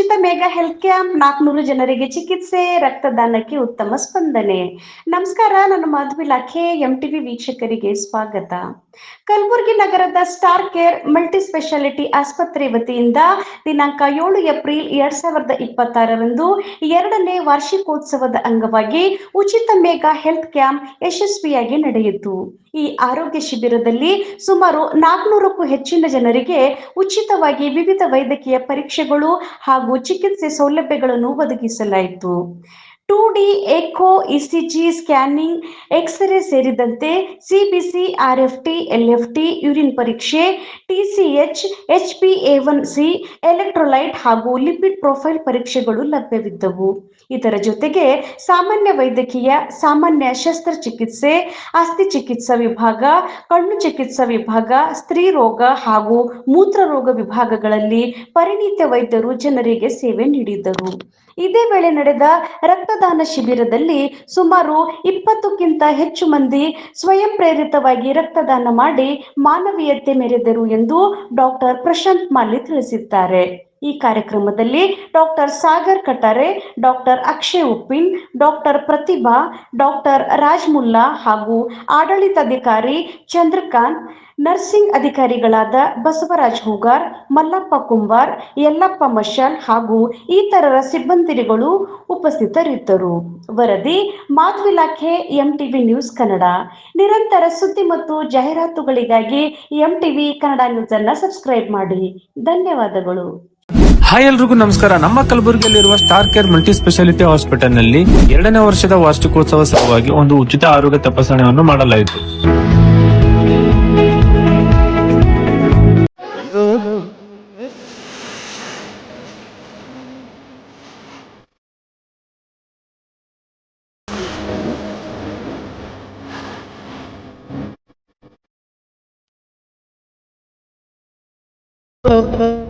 ಉಚಿತ mega health camp 400 ಜನರಿಗೆ ಚಿಕಿತ್ಸೆ ರಕ್ತದಾನಕ್ಕೆ ಉತ್ತಮ ಸ್ಪಂದನೆ. ನಮಸ್ಕಾರ, ನನ್ನ ಮಾಧವಿ ಇಲಾಖೆ ಎಂಟಿವಿ ವೀಕ್ಷಕರಿಗೆ ಸ್ವಾಗತ. ಕಲಬುರಗಿ ನಗರದ ಸ್ಟಾರ್ ಕೇರ್ ಮಲ್ಟಿ ಸ್ಪೆಷಾಲಿಟಿ ಆಸ್ಪತ್ರೆ ವತಿಯಿಂದ ದಿನಾಂಕ 7 ಏಪ್ರಿಲ್ 2026ರಂದು 2ನೇ ವಾರ್ಷಿಕೋತ್ಸವದ ಅಂಗವಾಗಿ ಉಚಿತ ಮೆಗಾ ಹೆಲ್ತ್ ಕ್ಯಾಂಪ್ ಯಶಸ್ವಿಯಾಗಿ ನಡೆಯಿತು. ಈ ಆರೋಗ್ಯ ಶಿಬಿರದಲ್ಲಿ ಸುಮಾರು 400ಕ್ಕೂ ಹೆಚ್ಚಿನ ಜನರಿಗೆ ಉಚಿತವಾಗಿ ವಿವಿಧ ವೈದ್ಯಕೀಯ ಪರೀಕ್ಷೆಗಳು ಹಾಗೂ ಚಿಕಿತ್ಸೆ ಸೌಲಭ್ಯಗಳನ್ನು ಒದಗಿಸಲಾಯಿತು. 2D echo, ECG scanning, X-ray ಸೇರಿದಂತೆ ಸಿಬಿಸಿ, ಆರ್ಎಫ್ಟಿ, ಎಲ್ಎಫ್ಟಿ, ಯೂರಿನ್ ಪರೀಕ್ಷೆ, ಟಿಸಿಎಚ್, HbA1c, ಎಲೆಕ್ಟ್ರೋಲೈಟ್ ಹಾಗೂ ಲಿಪಿಡ್ ಪ್ರೊಫೈಲ್ ಪರೀಕ್ಷೆಗಳು ಲಭ್ಯವಿದ್ದವು. ಇದರ ಜೊತೆಗೆ ಸಾಮಾನ್ಯ ವೈದ್ಯಕೀಯ, ಸಾಮಾನ್ಯ ಶಸ್ತ್ರಚಿಕಿತ್ಸೆ, ಅಸ್ಥಿ ಚಿಕಿತ್ಸಾ ವಿಭಾಗ, ಕಣ್ಣು ಚಿಕಿತ್ಸಾ ವಿಭಾಗ, ಸ್ತ್ರೀ ರೋಗ ಹಾಗೂ ಮೂತ್ರರೋಗ ವಿಭಾಗಗಳಲ್ಲಿ ಪರಿಣಿತ ವೈದ್ಯರು ಜನರಿಗೆ ಸೇವೆ ನೀಡಿದರು. ಇದೇ ವೇಳೆ ನಡೆದ ರಕ್ತದಾನ ಶಿಬಿರದಲ್ಲಿ ಸುಮಾರು 20ಕ್ಕಿಂತ ಹೆಚ್ಚು ಮಂದಿ ಸ್ವಯಂ ಪ್ರೇರಿತವಾಗಿ ರಕ್ತದಾನ ಮಾಡಿ ಮಾನವೀಯತೆ ಮೆರೆದರು ಎಂದು ಡಾಕ್ಟರ್ ಪ್ರಶಾಂತ್ ಮಾಲಿ ತಿಳಿಸಿದ್ದಾರೆ. ಈ ಕಾರ್ಯಕ್ರಮದಲ್ಲಿ ಡಾಕ್ಟರ್ ಸಾಗರ್ ಕಟಾರೆ, ಡಾಕ್ಟರ್ ಅಕ್ಷಯ್ ಉಪ್ಪಿನ್, ಡಾಕ್ಟರ್ ಪ್ರತಿಭಾ, ಡಾಕ್ಟರ್ ರಾಜ್ಮುಲ್ಲಾ ಹಾಗೂ ಆಡಳಿತಾಧಿಕಾರಿ ಚಂದ್ರಕಾಂತ್, ನರ್ಸಿಂಗ್ ಅಧಿಕಾರಿಗಳಾದ ಬಸವರಾಜ್ ಹೂಗಾರ್, ಮಲ್ಲಪ್ಪ ಕುಂಬಾರ್, ಯಲ್ಲಪ್ಪ ಮಶಾಲ್ ಹಾಗೂ ಇತರರ ಸಿಬ್ಬಂದಿಗಳು ಉಪಸ್ಥಿತರಿದ್ದರು. ವರದಿ ಮಾಧವಿ ಇಲಾಖೆ, ಎಂಟಿವಿ ನ್ಯೂಸ್ ಕನ್ನಡ. ನಿರಂತರ ಸುದ್ದಿ ಮತ್ತು ಜಾಹೀರಾತುಗಳಿಗಾಗಿ ಎಂಟಿವಿ ಕನ್ನಡ ನ್ಯೂಸ್ ಅನ್ನು ಸಬ್ಸ್ಕ್ರೈಬ್ ಮಾಡಿ. ಧನ್ಯವಾದಗಳು. ಹಾಯ್, ಎಲ್ರಿಗೂ ನಮಸ್ಕಾರ. ನಮ್ಮ ಕಲಬುರಗಿಯಲ್ಲಿರುವ star care multi speciality hospital ನಲ್ಲಿ 2ನೇ ವರ್ಷದ ವಾರ್ಷಿಕೋತ್ಸವ ಸಲುವಾಗಿ ಒಂದು ಉಚಿತ ಆರೋಗ್ಯ ತಪಾಸಣೆಯನ್ನು ಮಾಡಲಾಯಿತು. Oh